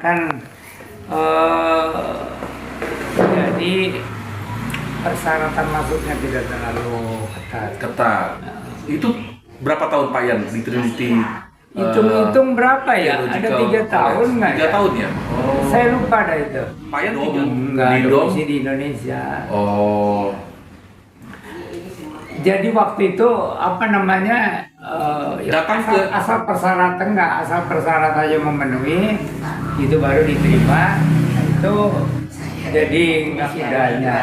Kan jadi persyaratan masuknya tidak terlalu ketat. Ketat. Itu berapa tahun Pak Yan di Trinity? Hitung-hitung berapa ya? Ada 3 tahun nggak? 3 tahun ya? Oh. Saya lupa dah itu. Pak Yan tinggal Nggak di Dom? domisili di Indonesia. Oh. Jadi waktu itu apa namanya? Datang ke- asal persyaratan nggak, asal persyaratannya memenuhi, itu baru diterima. Itu jadi nggak udahnya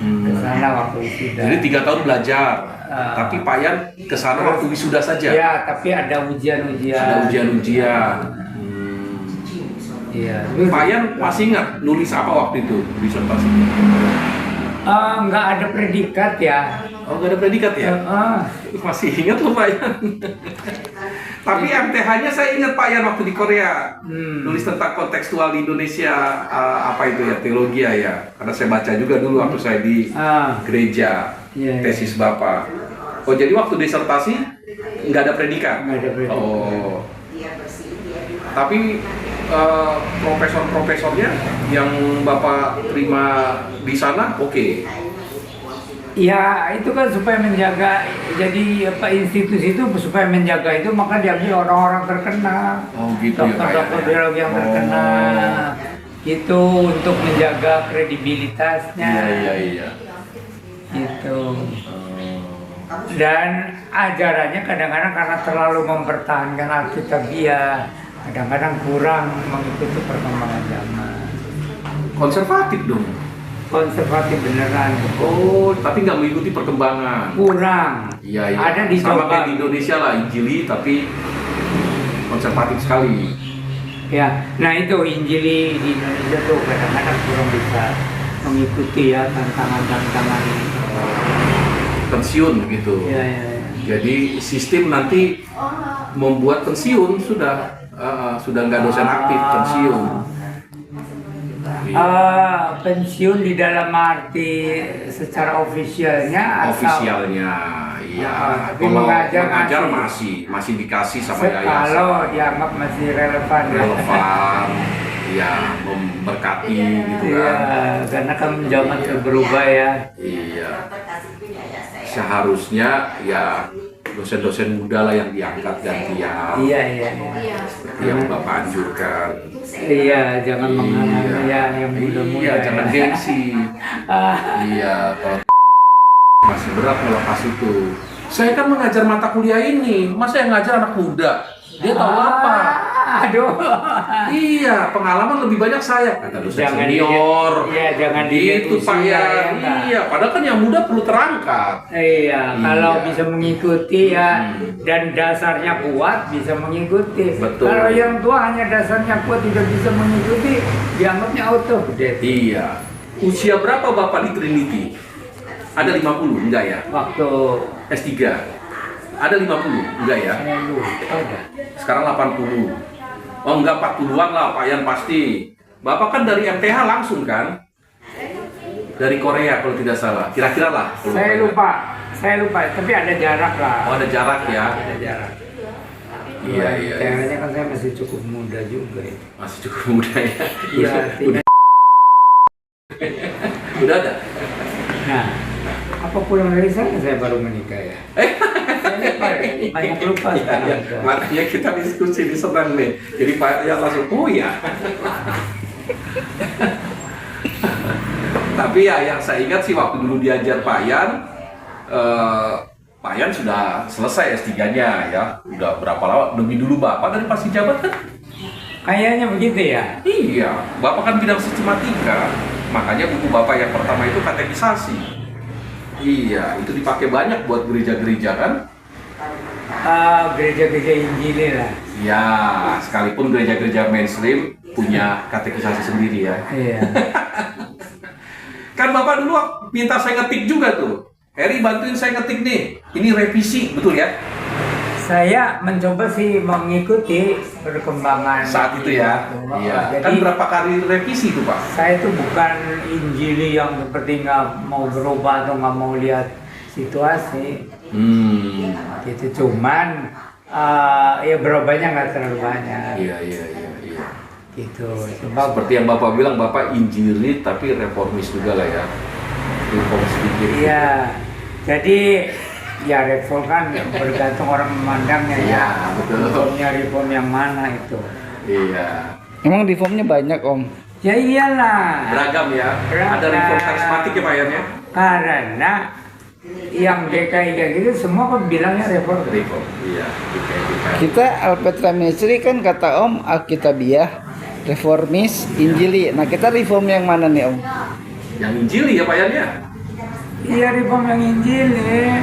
ke sana waktu wisuda. Jadi 3 tahun belajar. Tapi Pak Yan ke sana waktu wisuda saja. Ya, tapi ada ujian-ujian. Ada ujian-ujian. Iya. Pak Yan masih ingat nulis apa waktu itu disertasinya? Nggak ada predikat ya. Oh, nggak ada predikat ya? Masih ingat loh Pak Yan. Tapi MTH-nya saya ingat Pak Yan waktu di Korea. Nulis tentang kontekstual di Indonesia, apa itu ya, teologi ya. Karena saya baca juga dulu waktu saya di gereja, Iya, iya. tesis Bapak. Oh, jadi waktu disertasi nggak ada predikat? Nggak ada predikat. Oh. Tapi profesor-profesornya yang Bapak terima di sana, oke. Ya, itu kan supaya menjaga, jadi apa institusi itu supaya menjaga itu, maka diambil orang-orang terkenal. Oh, gitu ya, Pak, Dokter-dokter ya. biolog yang terkenal. Itu untuk menjaga kredibilitasnya. Iya. Gitu. Dan ajarannya kadang-kadang karena terlalu mempertahankan Alkitabiah, kadang-kadang kurang mengikuti perkembangan zaman. Konservatif dong. Konservatif beneran. Oh, tapi nggak mengikuti perkembangan. Kurang. Iya. Ada di sama Jawa. kayak di Indonesia lah, Injili tapi konservatif sekali. Ya, nah itu Injili di Indonesia tuh kadang-kadang kurang bisa mengikuti ya tantangan-tantangan. Pensiun gitu. Ya. Jadi sistem nanti membuat pensiun sudah nggak dosen aktif, pensiun. Pensiun di dalam arti secara ofisialnya Ofisialnya, iya. tapi mengajar masih dikasih sama kalau yayasan. dianggap masih relevan. Relevan, ya memberkati gitu Iya, kan. karena kan zaman berubah ya. Iya. Seharusnya ya dosen-dosen muda lah yang diangkat gantian. Iya. Seperti yang Bapak anjurkan. Iya, jangan menghalangi ya yang muda-muda. Iya, jangan ya. gengsi. Iya, kalau masih berat melepas itu. Saya kan mengajar mata kuliah ini, masa yang ngajar anak muda? Dia tahu apa? Aduh. Iya, pengalaman lebih banyak saya. Kata dosen senior. Iya, jangan Itu dilihat Pak usia, Yan. ya, Pak. Iya, padahal kan yang muda perlu terangkat. Iya, kalau Iya. bisa mengikuti ya dan dasarnya kuat bisa mengikuti. Betul. Kalau yang tua hanya dasarnya kuat tidak bisa mengikuti, dianggapnya auto. Iya. Usia berapa Bapak di Trinity? Ada 50, enggak ya? Waktu S3. Ada 50, enggak ya? saya lupa dah. Sekarang 80. Oh enggak, 40-an lah Pak Yan pasti. Bapak kan dari MTH langsung kan? Dari Korea kalau tidak salah. Kira-kira lah. kalau Pak Yan. Saya lupa, tapi ada jarak lah. Oh, ada jarak ya? Ada jarak. Iya. Kayaknya kan saya masih cukup muda juga ya. Masih cukup muda ya? Iya, udah, udah ada? Nah, apa pulang dari sana saya baru menikah ya? Saya lupa ya, banyak lupa sekarang. Ya, makanya kita diskusi di senang nih. Jadi Pak Yan langsung, oh ya. Tapi ya yang saya ingat sih waktu dulu diajar Pak Yan, Pak Yan sudah selesai S3-nya ya. Udah berapa lama? Lebih dulu Bapak dari pas jabat kan? Kayaknya begitu ya. Iya, Bapak kan bidang sistematika. Makanya buku Bapak yang pertama itu katekisasi. Iya, itu dipakai banyak buat gereja-gereja kan? Gereja-gereja Injili lah. Ya, sekalipun gereja-gereja mainstream punya katekisasi sendiri ya. Iya. Kan Bapak dulu minta saya ngetik juga tuh. Heri bantuin saya ngetik nih. Ini revisi, betul ya? Saya mencoba sih mengikuti perkembangan Saat itu ya. Iya. Jadi Kan berapa kali revisi tuh Pak? saya itu bukan Injili yang seperti nggak mau berubah atau nggak mau lihat situasi. Gitu, cuman ya berubahnya nggak terlalu banyak. Iya. Gitu. Seperti yang Bapak bilang, Bapak Injili tapi reformis juga lah ya. Reform sedikit. Iya. Jadi ya reform kan bergantung orang memandangnya ya. Iya, betul. Reformnya reform yang mana itu? Iya. Emang reformnya banyak Om? Ya iyalah. Beragam ya. Beragam. Ada reform karismatik ya Pak Yan ya? Karena yang DKI kayak gitu semua kan bilangnya reform. Reform. Iya. DKI. Kita Alpetra Ministry kan kata Om Alkitabiah, reformis, Injili. Nah kita reform yang mana nih Om? Yang Injili ya Pak Yan ya? Iya reform yang Injil ya.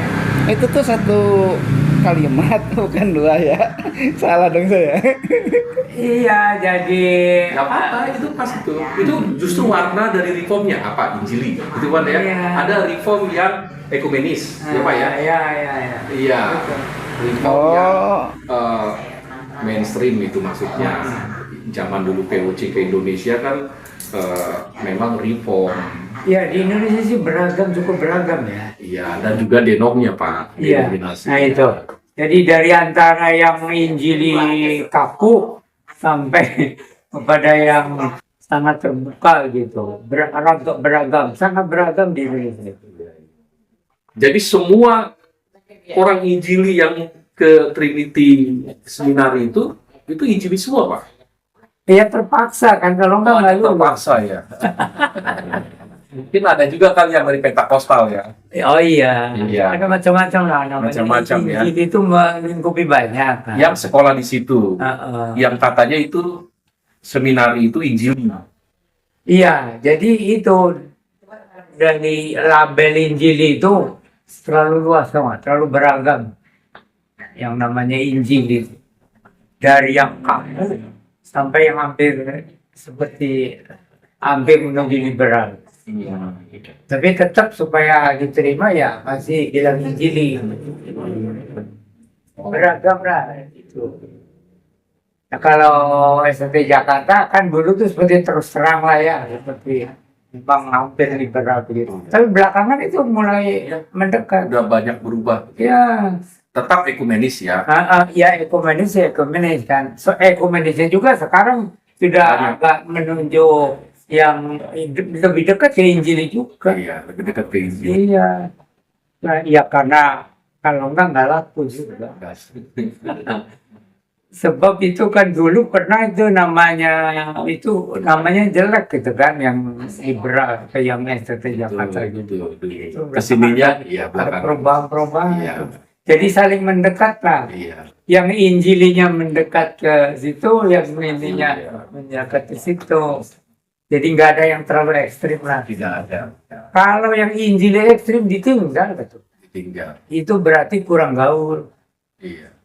Itu tuh satu kalimat bukan dua ya. Salah dong saya. Iya jadi Gak apa-apa, itu pas itu. Itu justru warna dari reformnya apa? Injili. Itu kan ya. Iya. Ada reform yang ekumenis, ya Pak ya? Iya. Iya. Betul. Reform yang Oh, mainstream itu maksudnya. Zaman dulu POC ke Indonesia kan memang reform. Ya di Indonesia sih beragam, cukup beragam ya. Iya, dan juga denomnya Pak. Iya. Denominasi. Nah itu. Jadi dari antara yang Injili kaku sampai kepada yang sangat terbuka gitu, beragam, sangat beragam di Indonesia. Jadi semua orang Injili yang ke Trinity Seminari itu Injili semua Pak? Ya terpaksa kan, kalau nggak lulus. Terpaksa ya. Mungkin ada juga kan yang dari Pentakosta ya. Oh iya. Iya. Ada macam-macam lah namanya. Macam-macam ya. Injili itu melingkupi banyak. Kan? Yang sekolah di situ. Heeh. Yang katanya itu seminari itu Injili. Iya, jadi itu dari label Injili itu terlalu luas, terlalu beragam. Yang namanya Injili dari yang kaku sampai yang hampir seperti hampir menuju liberal. Iya. Tapi tetap supaya diterima ya masih bilang Injili. Beragam lah itu. Nah, kalau STT Jakarta kan dulu tuh seperti terus terang lah ya, seperti memang hampir liberal gitu. Tapi belakangan itu mulai mendekat. Udah banyak berubah. Ya, Tetap ekumenis ya. ya ekumenis kan. So, ekumenisnya juga sekarang sudah agak menunjuk yang lebih dekat ke Injili juga. Iya, lebih dekat ke Injili. Iya. Nah, ya karena kalau nggak laku juga. Sebab itu kan dulu pernah itu namanya jelek gitu kan, yang liberal kayak yang STT Jakarta gitu. Kesininya ya Ada belakang. perubahan-perubahan. Iya. Jadi saling mendekat lah. Iya. Yang Injilinya mendekat ke situ, yang ininya mendekat ke situ. Jadi nggak ada yang terlalu ekstrim lah. Tidak ada. Kalau yang Injili ekstrim ditinggal betul. Tinggal. Itu berarti kurang gaul. Iya.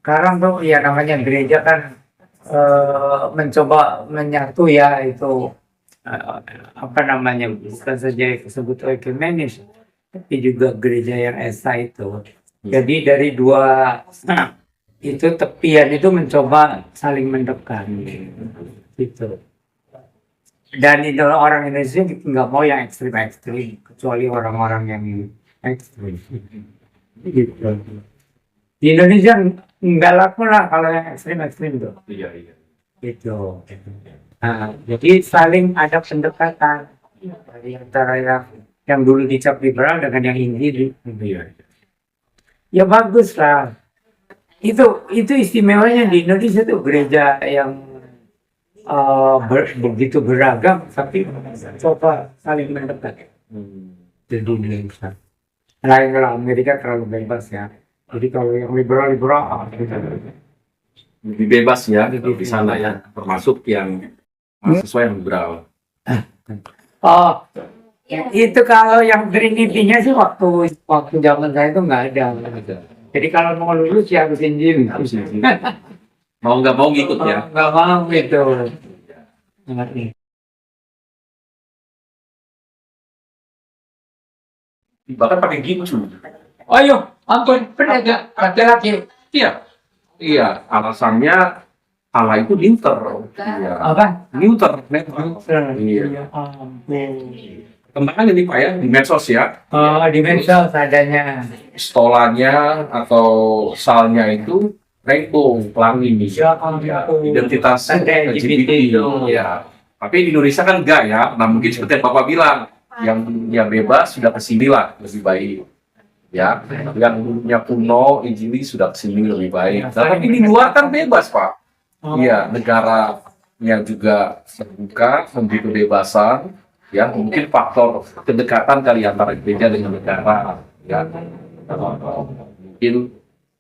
Sekarang tuh ya namanya gereja kan mencoba menyatu ya itu apa namanya, bukan saja disebut ekumenis tapi juga gereja yang esa itu. Jadi dari dua itu tepian itu mencoba saling mendekat gitu. Dan itu orang Indonesia nggak mau yang ekstrim-ekstrim, kecuali orang-orang yang ekstrim gitu. Di Indonesia nggak laku lah kalau yang ekstrim-ekstrim tuh. Iya. Gitu. Nah, jadi saling ada pendekatan dari antara yang dulu dicap liberal dengan yang Injili. Iya. Ya bagus lah. Itu istimewanya di Indonesia tuh gereja yang begitu beragam tapi coba saling mendekat. Jadi Indonesia. Lain kalau Amerika terlalu bebas ya. Jadi kalau yang liberal Lebih bebas ya di sana ya, termasuk yang mahasiswa yang liberal. oh, itu kalau yang Trinity-nya sih waktu zaman saya itu nggak ada. Jadi kalau mau lulus ya harus Injil. Mau nggak mau ngikut ya. Nggak mau gitu. Bahkan pakai gincu. Ayo, ampun, pernah nggak laki-laki? Iya. Iya, alasannya Allah itu neuter. Iya. Apa? Neuter, netral. Iya. Kembali ini Pak ya, di medsos ya. Oh, di medsos adanya. Stolanya atau salnya itu rengkung, pelangi, identitas Ada LGBT itu. ya. Tapi di Indonesia kan enggak ya. Nah mungkin seperti yang Bapak bilang, yang bebas sudah kesini lah lebih baik. Ya, yang dulunya kuno, Injili sudah kesini lebih baik. Nah, tapi di luar kan bebas Pak. Iya, negaranya juga terbuka, memberi kebebasan. Ya, mungkin faktor kedekatan kali antara gereja dengan negara. Ya, mungkin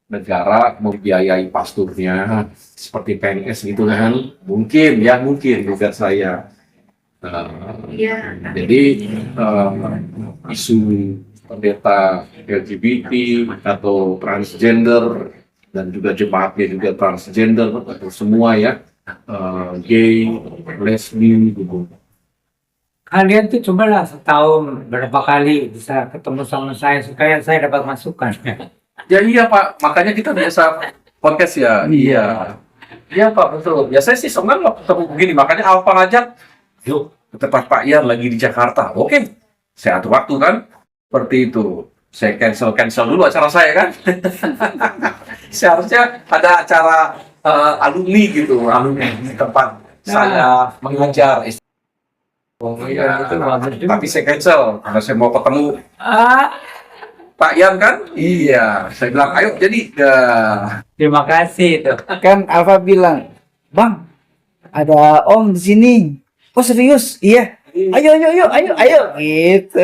negara membiayai pasturnya seperti PNS gitu kan. Mungkin juga saya. Jadi isu pendeta LGBT atau transgender dan juga jemaatnya juga transgender atau semua ya, gay, lesbi gitu. Kalian tuh cobalah setahun berapa kali bisa ketemu sama saya supaya saya dapat masukan. Ya iya Pak, makanya kita biasa podcast ya. Iya Pak, betul. Ya saya sih senang lah ketemu begini, makanya Alfa ngajak, yuk ke tempat Pak Ian lagi di Jakarta. Oke, saya atur waktu kan. Seperti itu. Saya cancel dulu acara saya kan. Seharusnya ada acara alumni gitu, alumni di tempat saya mengajar. Oh iya, itu bagus juga. tapi saya cancel karena saya mau ketemu Ah, Pak Ian kan. Iya, saya bilang ayo jadi terima kasih itu. Kan Alfa bilang, Bang, ada Om di sini. Oh serius? Iya. Ayo, gitu.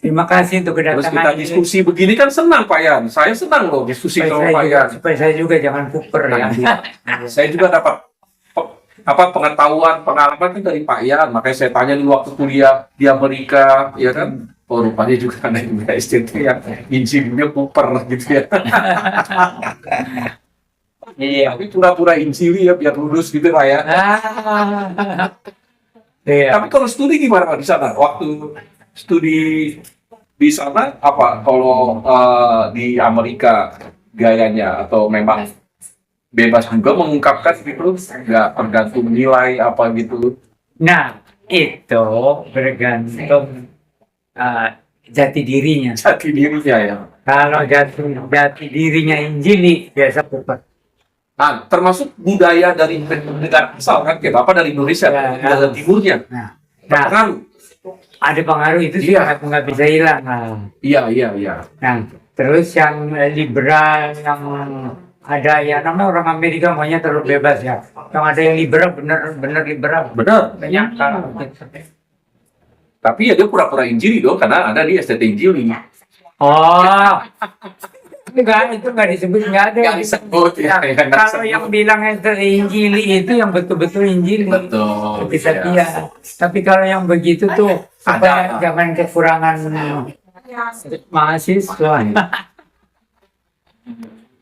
Terima kasih untuk terus kita kedatangan. diskusi begini kan senang Pak Ian. Saya senang loh diskusi sama Pak Ian. Supaya saya juga jangan kuper ya. Saya juga dapat pengetahuan, pengalaman kan dari Pak Ian. Makanya saya tanya dulu waktu kuliah di Amerika, ya kan. Oh rupanya juga ada yang STT yang injilnya kuper gitu ya. Iya. Tapi pura-pura injili ya biar lulus gitu Pak ya. Iya. Tapi kalau studi gimana Pak di sana? Waktu studi di sana apa? Kalau di Amerika gayanya atau memang bebas juga mengungkapkan gitu, nggak tergantung nilai apa gitu. Nah, itu bergantung jati dirinya. Jati dirinya ya. Kalau jati dirinya Injili biasa kuper. Nah, termasuk budaya dari negara asal kan kita apa dari Indonesia, Ya, budaya timurnya. Nah, Terpengaruh. ada pengaruh itu sih Iya. nggak bisa hilang. Nah, Iya. terus yang liberal yang ada ya namanya orang Amerika maunya terlalu bebas ya. Yang ada yang liberal bener liberal. Benar. Banyak kalau Tapi ya dia pura-pura injili dong karena ada di STT Injili. oh enggak itu nggak disebut nggak ada. Nggak disebut ya. Nggak Kalau disebut. yang bilang itu Injili itu yang betul-betul Injili. Betul. Bisa ya. dia. Tapi kalau yang begitu tuh supaya jangan kekurangan mahasiswa.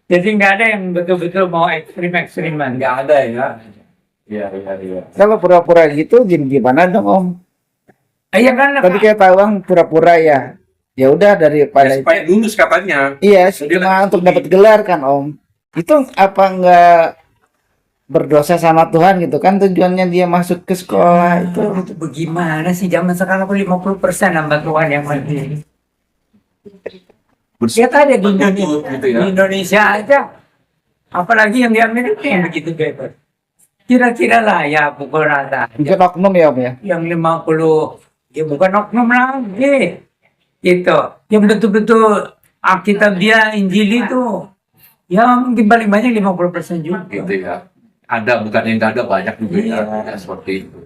Jadi nggak ada yang betul-betul mau ekstrim-ekstriman. Nggak ada ya. Iya. Kalau pura-pura gitu gimana dong Om? Iya kan? Tadi kayak tahu Bang pura-pura ya. Ya udah daripada Ya, supaya lulus katanya. iya Jadi cuma lah- untuk dapat gelar kan Om. Itu apa enggak berdosa sama Tuhan gitu kan tujuannya dia masuk ke sekolah itu. Itu bagaimana sih zaman sekarang 50% hamba Tuhan yang mati. Lihat aja di Indonesia, gitu ya. di Indonesia aja. Apalagi yang di Amerika yang begitu bebas. Kira-kira lah ya pukul rata. Mungkin oknum ya Om ya. Yang 50 ya bukan oknum lagi. Gitu. Yang betul-betul Alkitab dia Injil itu yang mungkin paling banyak 50% juga. Gitu ya. Ada bukan yang nggak ada banyak juga ya. Iya. Ya, seperti itu.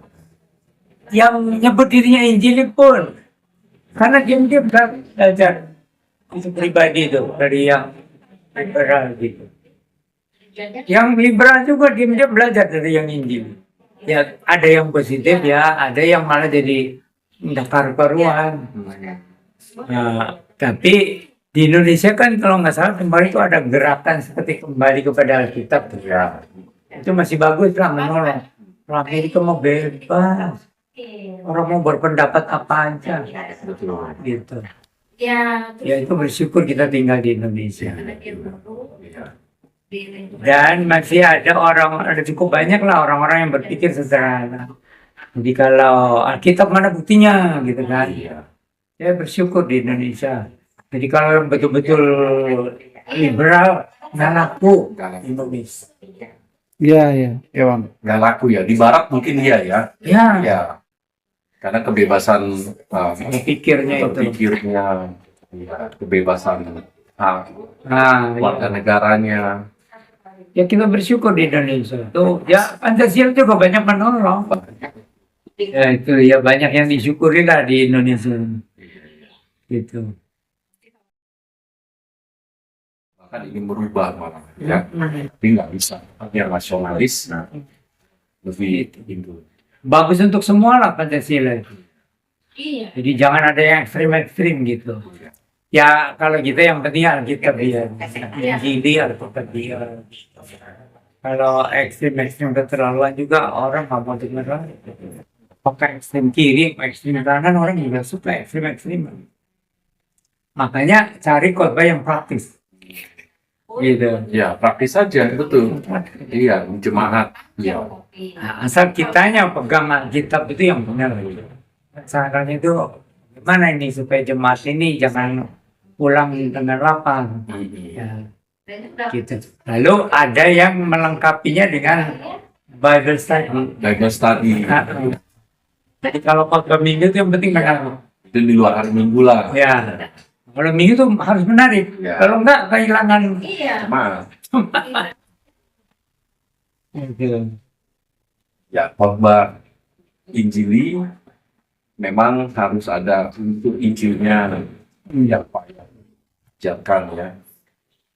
Yang nyebut dirinya Injil pun karena dia belajar itu pribadi itu dari yang liberal gitu. Yang liberal juga dia belajar dari yang Injil. Ya ada yang positif ya, ada yang malah jadi karu-karuan. Nah, tapi di Indonesia kan kalau nggak salah kemarin itu ada gerakan seperti kembali kepada Alkitab tuh. Ya. Itu masih bagus lah menolong. Orang Amerika mau bebas, orang mau berpendapat apa aja, Betul. gitu. Ya, Ya itu bersyukur kita tinggal di Indonesia. Ya. Dan masih ada cukup banyak lah orang-orang yang berpikir sederhana. Jadi kalau Alkitab mana buktinya gitu kan? Iya. Saya bersyukur di Indonesia. Jadi kalau yang betul-betul liberal, nggak laku Nggak laku. Indonesia. Iya, iya. Iya, Bang. Nggak laku ya. Di Barat mungkin iya ya. Ya, Ya. Karena kebebasan pikirnya itu. berpikirnya, ya, kebebasan hak Nah, warga ya. negaranya. Ya kita bersyukur di Indonesia. Tuh, ya Pancasila juga banyak menolong. Ya itu ya banyak yang disyukuri lah di Indonesia. Gitu. Bahkan ingin merubah malah ya. Tapi nggak bisa. Yang nasionalis lebih itu. Bagus untuk semua lah Pancasila itu. Iya. Jadi jangan ada yang ekstrim-ekstrim gitu. Ya kalau kita yang penting Alkitab ya. Injili Alkitab dia. Kalau ekstrim-ekstrim keterlaluan juga orang nggak mau dengar. Pakai ekstrim kiri, ekstrim kanan orang juga suka ekstrim-ekstrim. Makanya cari khotbah yang praktis. Gitu. Ya praktis saja betul. Iya jemaat. Ya. Nah, asal kitanya pegang Alkitab itu yang benar. Caranya itu gimana ini supaya jemaat ini jangan pulang dengan lapar. Ya, gitu. Lalu ada yang melengkapinya dengan Bible study. Bible study. Nah, jadi kalau khotbah minggu itu yang penting benar. Itu di luar hari Minggu lah. Ya. Kalau minggu itu harus menarik. Ya. Kalau enggak kehilangan. Iya. Mas. Gitu. Ya khotbah Injili memang harus ada untuk Injilnya yang ajarkan ya.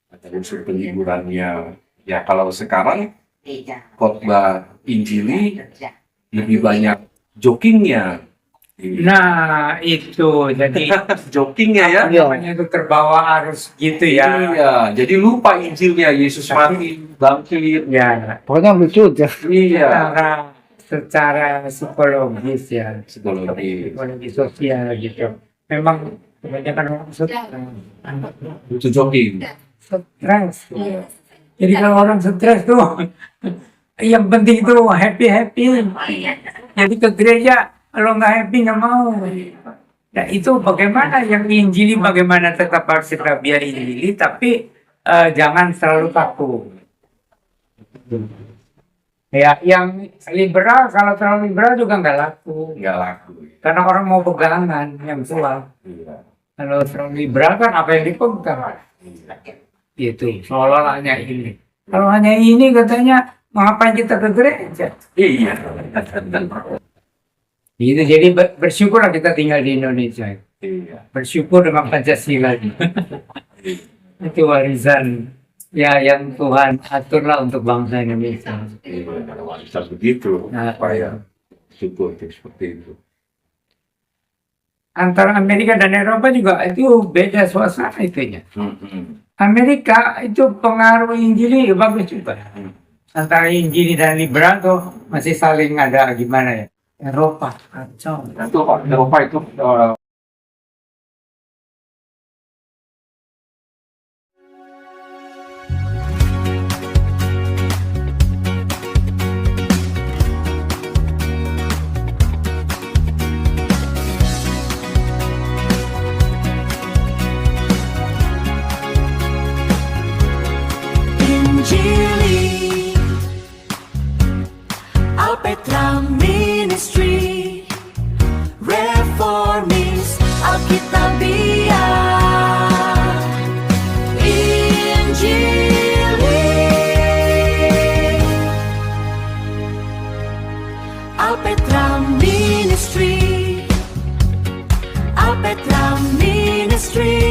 Ada unsur penghiburannya. Ya kalau sekarang khotbah Injili lebih banyak jokingnya. Nah itu jadi Jokingnya ya. namanya itu terbawa arus gitu ya. Iya, jadi lupa Injilnya Yesus mati, bangkit. Ya. Pokoknya lucu aja. Iya. Secara psikologis ya, Psikologi. psikologi sosial gitu. Memang kebanyakan orang stres. Itu joking. Stres. Jadi kalau orang stres tuh, yang penting itu happy. Jadi ke gereja, kalau nggak happy nggak mau. Nah itu bagaimana yang Injili, bagaimana tetap harus kita biar Injili, tapi jangan terlalu kaku. Ya, yang liberal, kalau terlalu liberal juga nggak laku. Nggak laku. Karena orang mau pegangan yang tua. Iya. Kalau terlalu liberal kan apa yang dipegang? Gitu, seolah hanya ini. Kalau hanya ini katanya, ngapain kita ke gereja? Iya. Gitu, jadi bersyukurlah kita tinggal di Indonesia. Iya. Bersyukur dengan Pancasila. Itu warisan ya yang Tuhan aturlah untuk bangsa Indonesia. Iya. Ada warisan begitu. Nah, Supaya syukur seperti itu. Antara Amerika dan Eropa juga itu beda suasana itunya. Amerika itu pengaruh Injili bagus juga. Antara Injili dan liberal tuh masih saling ada gimana ya. Eropa kacau. Itu Eropa itu Injili Alpetra Ministry Reformis Alkitabia Injili Alpetra Ministry Alpetra Ministry